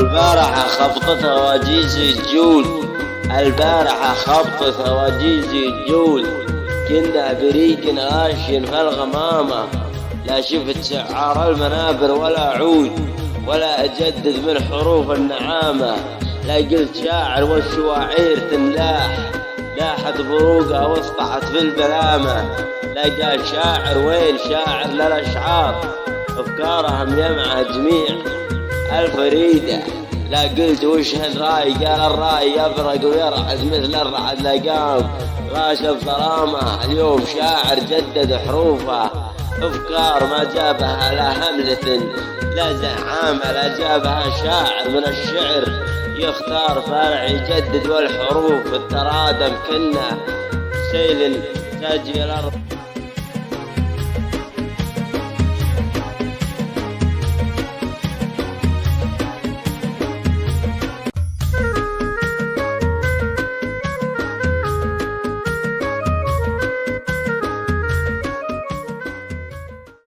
والبارحة خبطتها وجيزي الجول، البارحة خبطتها وجيزي الجول، كنا بريق غاشين في الغمامة، لا شفت شعار المنابر ولا عود، ولا أجدد من حروف النعامة، لا قلت شاعر والشواعير تنلاح، لاحت بروقها واسطعت في البلامة، لا قال شاعر وين شاعر للأشعار، أفكارها مجمعة جميع الفريدة، لا قلت وش هالرأي، قال الرأي يبرق ويرعد مثل الرعد، لا قام غاش بظلامة، اليوم شاعر جدد حروفه، أفكار ما جابها لا هملة لا زعامة، لا جابها شاعر من الشعر يختار فرع يجدد، والحروف الترادم كنا سيل تاجي الأرض.